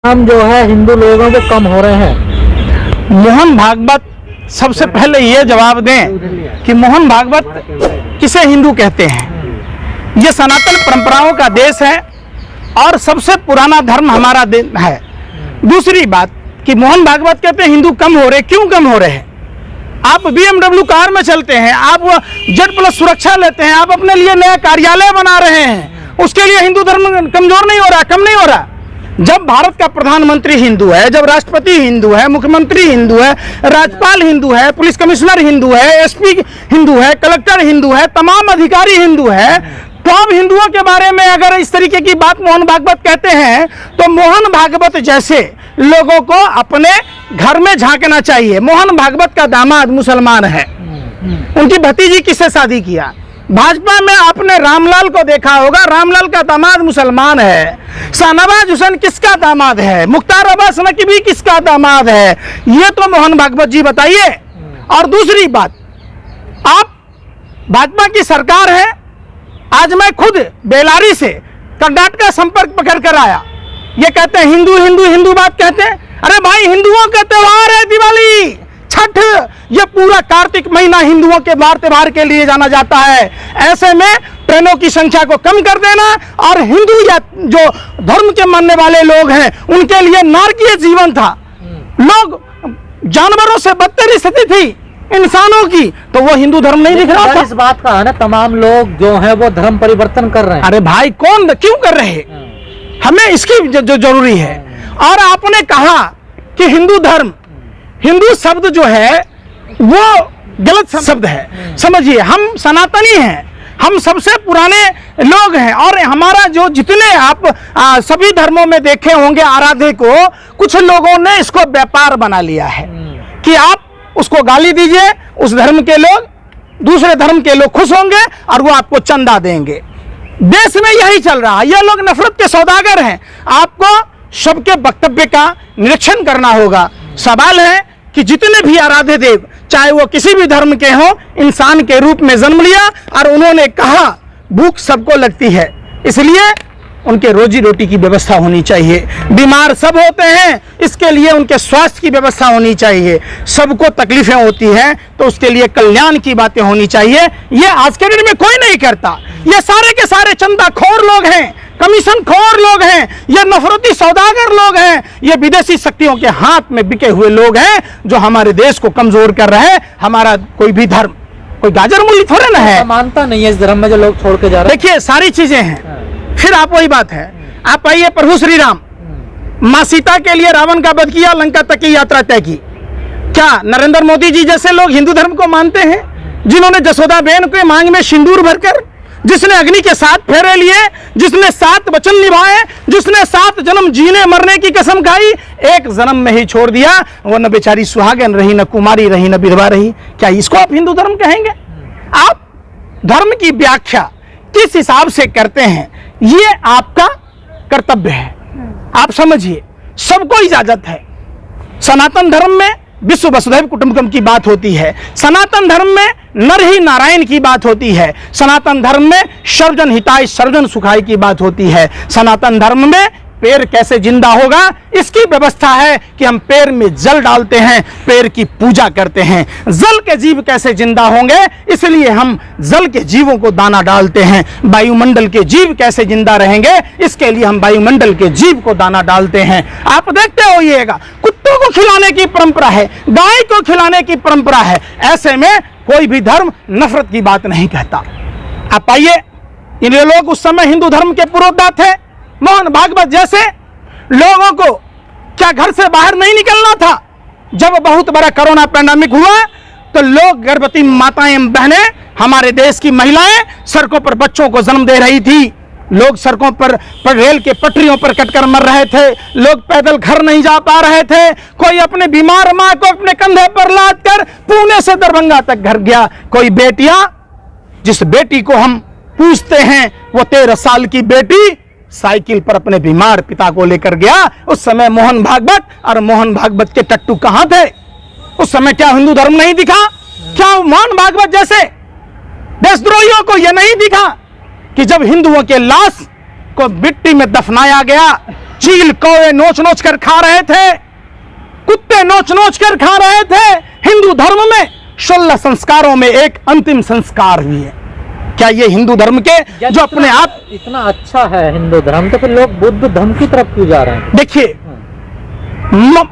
हम जो है हिंदू लोगों को कम हो रहे हैं। मोहन भागवत सबसे पहले ये जवाब दें कि मोहन भागवत किसे हिंदू कहते हैं। ये सनातन परंपराओं का देश है और सबसे पुराना धर्म हमारा है। दूसरी बात कि मोहन भागवत कहते हैं हिंदू कम हो रहे, क्यों कम हो रहे हैं? आप BMW कार में चलते हैं, आप Z+ सुरक्षा लेते हैं, आप अपने लिए नया कार्यालय बना रहे हैं, उसके लिए हिंदू धर्म कमजोर नहीं हो रहा, कम नहीं हो रहा। जब भारत का प्रधानमंत्री हिंदू है, जब राष्ट्रपति हिंदू है, मुख्यमंत्री हिंदू है, राज्यपाल हिंदू है, पुलिस कमिश्नर हिंदू है, SP हिंदू है, कलेक्टर हिंदू है, तमाम अधिकारी हिंदू है, तो अब हिंदुओं के बारे में अगर इस तरीके की बात मोहन भागवत कहते हैं तो मोहन भागवत जैसे लोगों को अपने घर में झांकना चाहिए। मोहन भागवत का दामाद मुसलमान है, उनकी भतीजी किससे शादी किया? भाजपा में आपने रामलाल को देखा होगा, रामलाल का दामाद मुसलमान है। शाहनवाज हुसैन किसका दामाद है? मुख्तार अब्बास नकवी किसका दामाद है? ये तो मोहन भागवत जी बताइए। और दूसरी बात, आप भाजपा की सरकार है, आज मैं खुद बेलारी से कर्नाटक संपर्क पकड़ कर आया, ये कहते हैं हिंदू हिंदू हिंदू बात कहते हैं। अरे भाई, हिंदुओं का त्योहार है दिवाली, छठ, ये पूरा कार्तिक महीना हिंदुओं के त्योहार के लिए जाना जाता है। ऐसे में ट्रेनों की संख्या को कम कर देना और हिंदू या जो धर्म के मानने वाले लोग हैं उनके लिए नारकीय जीवन था, लोग जानवरों से बदतर स्थिति थी इंसानों की, तो वो हिंदू धर्म नहीं दिख रहा था। इस बात का है ना, तमाम लोग जो है वो धर्म परिवर्तन कर रहे हैं। अरे भाई, कौन क्यों कर रहे हैं? हमें इसकी जो जरूरी है। और आपने कहा कि हिंदू धर्म, हिंदू शब्द जो है वो गलत शब्द है। समझिए, हम सनातनी हैं, हम सबसे पुराने लोग हैं और हमारा जो जितने आप सभी धर्मों में देखे होंगे आराध्य को, कुछ लोगों ने इसको व्यापार बना लिया है कि आप उसको गाली दीजिए, उस धर्म के लोग, दूसरे धर्म के लोग खुश होंगे और वो आपको चंदा देंगे। देश में यही चल रहा है, ये लोग नफरत के सौदागर हैं। आपको सबके वक्तव्य का निरीक्षण करना होगा। सवाल है कि जितने भी आराध्य देव, चाहे वो किसी भी धर्म के हों, इंसान के रूप में जन्म लिया और उन्होंने कहा भूख सबको लगती है, इसलिए उनके रोजी रोटी की व्यवस्था होनी चाहिए। बीमार सब होते हैं, इसके लिए उनके स्वास्थ्य की व्यवस्था होनी चाहिए। सबको तकलीफें होती हैं तो उसके लिए कल्याण की बातें होनी चाहिए। ये आज के दिन में कोई नहीं करता। ये सारे के सारे चंदाखोर लोग हैं, कमीशन खोर लोग हैं, ये नफरती सौदागर लोग हैं, ये विदेशी शक्तियों के हाथ में बिके हुए लोग हैं जो हमारे देश को कमजोर कर रहे हैं। हमारा कोई भी धर्म कोई गाजर मूली थोड़े ना है, मानता नहीं है इस धर्म में जो लोग छोड़ के जा रहे हैं। देखिए, सारी चीजें हैं। फिर आप वही बात है, आप आइए, प्रभु श्री राम मां सीता के लिए रावण का वध किया, लंका तक की यात्रा तय की। क्या नरेंद्र मोदी जी जैसे लोग हिंदू धर्म को मानते हैं, जिन्होंने जसोदा बेन के मांग में सिंदूर भरकर, जिसने अग्नि के 7 फेरे लिए, जिसने 7 वचन निभाए, जिसने 7 जन्म जीने मरने की कसम खाई, एक जन्म में ही छोड़ दिया, वो न बेचारी सुहागन रही, न कुमारी रही, न विधवा रही। क्या इसको आप हिंदू धर्म कहेंगे? आप धर्म की व्याख्या किस हिसाब से करते हैं, ये आपका कर्तव्य है। आप समझिए, सबको इजाजत है। सनातन धर्म में विश्व वसुधैव कुटुंबकम की बात होती है, सनातन धर्म में नर ही नारायण की बात होती है, सनातन धर्म में सर्वजन हिताय सर्वजन सुखाय की बात होती है। सनातन धर्म में पेड़ कैसे जिंदा होगा इसकी व्यवस्था है कि हम पेड़ में जल डालते हैं, पेड़ की पूजा करते हैं। जल के जीव कैसे जिंदा होंगे, इसलिए हम जल के जीवों को दाना डालते हैं। वायुमंडल के जीव कैसे जिंदा रहेंगे, इसके लिए हम वायुमंडल के जीव को दाना डालते हैं। आप देखते होइएगा, कुत्तों को खिलाने की परंपरा है, गाय को खिलाने की परंपरा है। ऐसे में कोई भी धर्म नफरत की बात नहीं कहता। आप आइए, इन लोग उस समय हिंदू धर्म के पुरोधा थे। मोहन भागवत जैसे लोगों को क्या घर से बाहर नहीं निकलना था? जब बहुत बड़ा कोरोना पैंडेमिक हुआ तो लोग, गर्भवती माताएं, बहनें, हमारे देश की महिलाएं सड़कों पर बच्चों को जन्म दे रही थी। लोग सड़कों पर रेल के पटरियों पर कटकर मर रहे थे। लोग पैदल घर नहीं जा पा रहे थे। कोई अपने बीमार मां को अपने कंधे पर लाद कर पुणे से दरभंगा तक घर गया। कोई बेटियां, जिस बेटी को हम पूछते हैं, वो 13 साल की बेटी साइकिल पर अपने बीमार पिता को लेकर गया। उस समय मोहन भागवत और मोहन भागवत के टट्टू कहां थे? उस समय क्या हिंदू धर्म नहीं दिखा? क्या मोहन भागवत जैसे देशद्रोहियों को यह नहीं दिखा कि जब हिंदुओं के लाश को मिट्टी में दफनाया गया, चील कौवे नोच नोच कर खा रहे थे, कुत्ते नोच नोच कर खा रहे थे। हिंदू धर्म में 16 संस्कारों में एक अंतिम संस्कार भी है। क्या ये हिंदू धर्म के जो अपने आप इतना अच्छा है हिंदू धर्म, तो फिर लोग बुद्ध धर्म की तरफ क्यों जा रहे हैं? देखिए,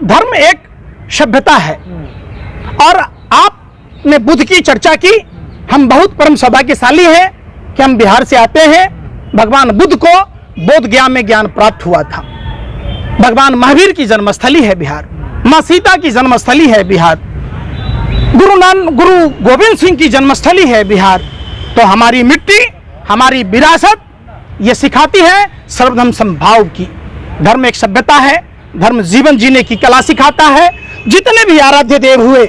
धर्म एक सभ्यता है और आपने बुद्ध की चर्चा की। हम बहुत परम सौभाग्यशाली हैं कि हम बिहार से आते हैं। भगवान बुद्ध को बोध गया में ज्ञान प्राप्त हुआ था। भगवान महावीर की जन्मस्थली है बिहार, मां सीता की जन्मस्थली है बिहार, गुरु गोविंद सिंह की जन्मस्थली है बिहार। तो हमारी मिट्टी, हमारी विरासत ये सिखाती है सर्वधर्म समभाव की। धर्म एक सभ्यता है, धर्म जीवन जीने की कला सिखाता है। जितने भी आराध्य देव हुए,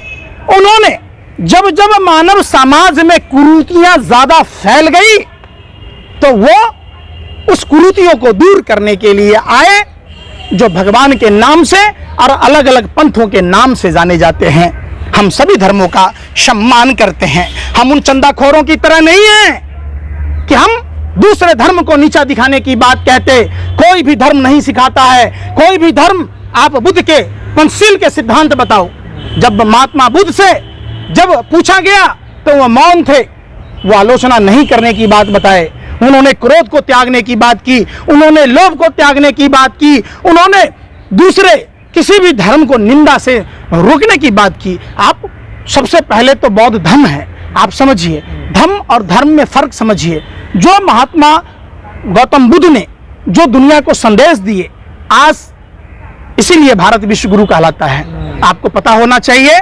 उन्होंने जब जब मानव समाज में कुरीतियां ज्यादा फैल गई तो वो उस कुरीतियों को दूर करने के लिए आए, जो भगवान के नाम से और अलग अलग पंथों के नाम से जाने जाते हैं। हम सभी धर्मों का सम्मान करते हैं। हम उन चंदाखोरों की तरह नहीं हैं कि हम दूसरे धर्म को नीचा दिखाने की बात कहते। कोई भी धर्म नहीं सिखाता है, कोई भी धर्म। आप बुद्ध के पंचशील के सिद्धांत बताओ। जब महात्मा बुद्ध से जब पूछा गया तो वह मौन थे, वो आलोचना नहीं करने की बात बताए। उन्होंने क्रोध को त्यागने की बात की, उन्होंने लोभ को त्यागने की बात की, उन्होंने दूसरे किसी भी धर्म को निंदा से रोकने की बात की। आप सबसे पहले तो बौद्ध धर्म है, आप समझिए, धर्म और धर्म में फर्क समझिए। जो महात्मा गौतम बुद्ध ने जो दुनिया को संदेश दिए, आज इसीलिए भारत विश्व गुरु कहलाता है, आपको पता होना चाहिए।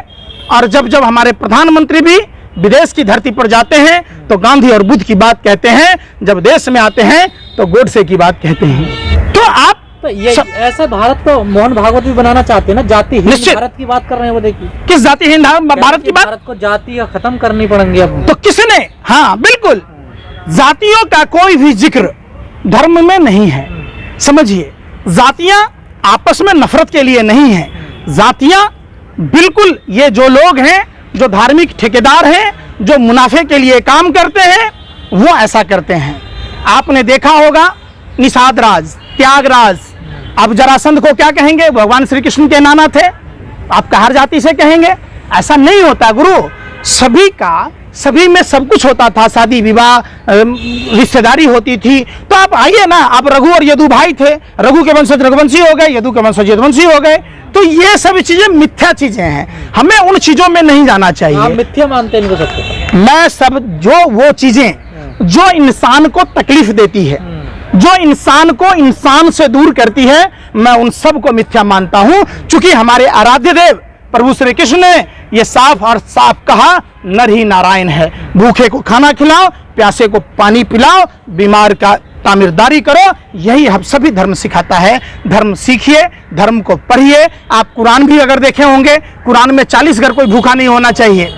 और जब जब हमारे प्रधानमंत्री भी विदेश की धरती पर जाते हैं तो गांधी और बुद्ध की बात कहते हैं, जब देश में आते हैं तो गोडसे की बात कहते हैं। तो आप तो ये ऐसा भारत को मोहन भागवत भी बनाना चाहते हैं ना, जातिहीन भारत की बात कर रहे हैं। वो देखिए किस जातिहीन भारत की बात? भारत को जाति खत्म करनी पड़ेंगी अब। तो किसने? हाँ बिल्कुल, जातियों का कोई भी जिक्र धर्म में नहीं है। समझिए, जातियां आपस में नफरत के लिए नहीं है। जातियां बिल्कुल ये जो लोग हैं, जो धार्मिक ठेकेदार हैं, जो मुनाफे के लिए काम करते हैं, वो ऐसा करते हैं। आपने देखा होगा निषाद राज, त्यागराज, अब जरासंध को क्या कहेंगे? भगवान श्री कृष्ण के नाना थे, आप कहर जाति से कहेंगे? ऐसा नहीं होता गुरु। सभी का, सभी में सब कुछ होता था, शादी विवाह रिश्तेदारी होती थी। तो आप आइए ना, आप रघु और यदु भाई थे, रघु के वंशज रघुवंशी हो गए, यदु के वंशज यदुवंशी हो गए। तो ये सब चीजें मिथ्या चीजें हैं, हमें उन चीजों में नहीं जाना चाहिए। आप मिथ्या मानते हैं इनको सबको? मैं सब जो वो चीजें जो इंसान को तकलीफ देती है, जो इंसान को इंसान से दूर करती है, मैं उन सब को मिथ्या मानता हूं। चूंकि हमारे आराध्य देव प्रभु श्री कृष्ण ने यह साफ और साफ कहा, नर ही नारायण है। भूखे को खाना खिलाओ, प्यासे को पानी पिलाओ, बीमार का तामीरदारी करो। यही हम सभी धर्म सिखाता है। धर्म सीखिए, धर्म को पढ़िए। आप कुरान भी अगर देखे होंगे, कुरान में 40 घर कोई भूखा नहीं होना चाहिए।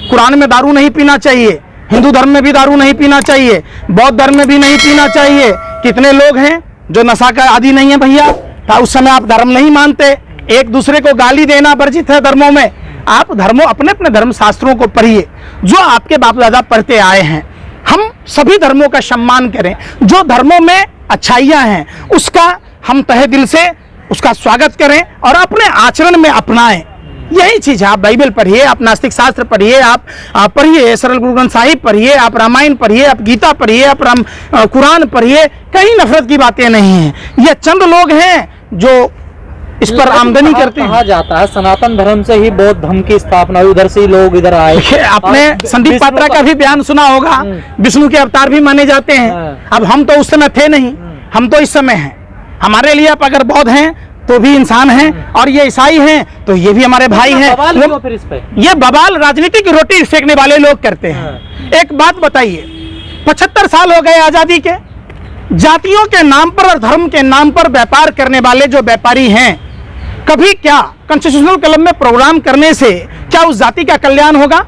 कुरान में दारू नहीं पीना चाहिए। हिंदू धर्म में भी दारू नहीं पीना चाहिए, बौद्ध धर्म में भी नहीं पीना चाहिए। कितने लोग हैं जो नशा का आदि नहीं है भैया? था उस समय आप धर्म नहीं मानते, एक दूसरे को गाली देना वर्जित है धर्मों में। आप धर्मों, अपने अपने धर्म शास्त्रों को पढ़िए, जो आपके बाप दादा पढ़ते आए हैं। हम सभी धर्मों का सम्मान करें। जो धर्मों में अच्छाइयाँ हैं उसका हम तहे दिल से उसका स्वागत करें और अपने आचरण में अपनाएं। यही चीज है। आप बाइबल पढ़िए, आप नास्तिक शास्त्र पढ़िए, आप पढ़िए सरल गुरु ग्रंथ साहिब पढ़िए, आप रामायण पढ़िए, आप गीता पढ़िए, आप कुरान पढ़िए। कहीं नफरत की बातें नहीं है। ये चंद लोग हैं जो इस पर आमदनी करते हैं। कहा जाता है सनातन धर्म से ही बौद्ध धर्म की स्थापना हुई, उधर से ही लोग इधर आए। आपने संदीप पात्रा का भी बयान सुना होगा, विष्णु के अवतार भी माने जाते हैं। अब हम तो उस समय थे नहीं, हम तो इस समय हैं। हमारे लिए आप अगर बौद्ध हैं तो भी इंसान हैं, और ये ईसाई हैं तो ये भी हमारे भाई हैं। फिर इस पे ये बवाल राजनीति की रोटी सेकने वाले लोग करते हैं। एक बात बताइए, 75 साल हो गए आजादी के, जातियों के नाम पर और धर्म के नाम पर व्यापार करने वाले जो व्यापारी हैं, कभी क्या कॉन्स्टिट्यूशनल क्लब में प्रोग्राम करने से क्या उस जाति का कल्याण होगा?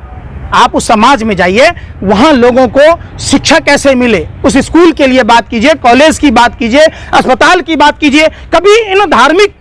आप उस समाज में जाइए, वहां लोगों को शिक्षा कैसे मिले, उस स्कूल के लिए बात कीजिए, कॉलेज की बात कीजिए, अस्पताल की बात कीजिए। कभी इन धार्मिक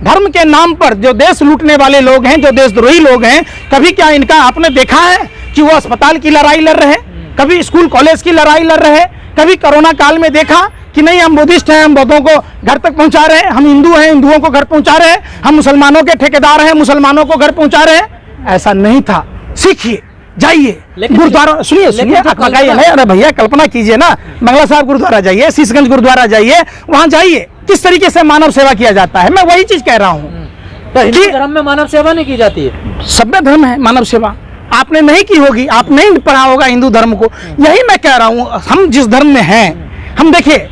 धर्म के नाम पर जो देश लूटने वाले लोग हैं, जो देशद्रोही लोग हैं, कभी क्या इनका आपने देखा है कि वो अस्पताल की लड़ाई लड़ रहे हैं? कभी स्कूल कॉलेज की लड़ाई लड़ रहे हैं? कभी कोरोना काल में देखा कि नहीं हम बुद्धिस्ट हैं, हम बौद्धों को घर तक पहुंचा रहे हैं, हम हिंदू हैं, हिंदुओं को घर पहुंचा रहे हैं, हम मुसलमानों के ठेकेदार हैं, मुसलमानों को घर पहुंचा रहे हैं। ऐसा नहीं था। सीखिए, जाइए गुरुद्वारा, सुनिए अरे भैया कल्पना कीजिए ना, बंगला साहब गुरुद्वारा जाइए, शीशगंज गुरुद्वारा जाइए, वहां जाइए किस तरीके से मानव सेवा किया जाता है। मैं वही चीज कह रहा हूँ। तो हिंदू धर्म में मानव सेवा नहीं की जाती है? सभ्य धर्म है मानव सेवा, आपने नहीं की होगी, आप नहीं पढ़ा होगा हिंदू धर्म को। यही मैं कह रहा हूँ, हम जिस धर्म में हैं, हम देखिए,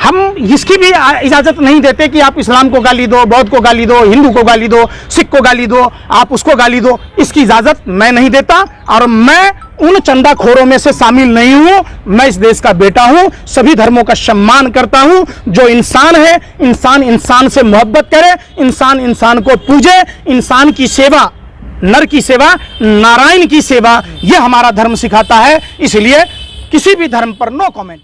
हम इसकी भी इजाजत नहीं देते कि आप इस्लाम को गाली दो, बौद्ध को गाली दो, हिंदू को गाली दो, सिख को गाली दो, आप उसको गाली दो। इसकी इजाजत मैं नहीं देता, और मैं उन चंदाखोरों में से शामिल नहीं हूं। मैं इस देश का बेटा हूं, सभी धर्मों का सम्मान करता हूं। जो इंसान है, इंसान इंसान से मोहब्बत करे, इंसान इंसान को पूजे, इंसान की सेवा, नर की सेवा, नारायण की सेवा, यह हमारा धर्म सिखाता है। इसलिए किसी भी धर्म पर नो कमेंट।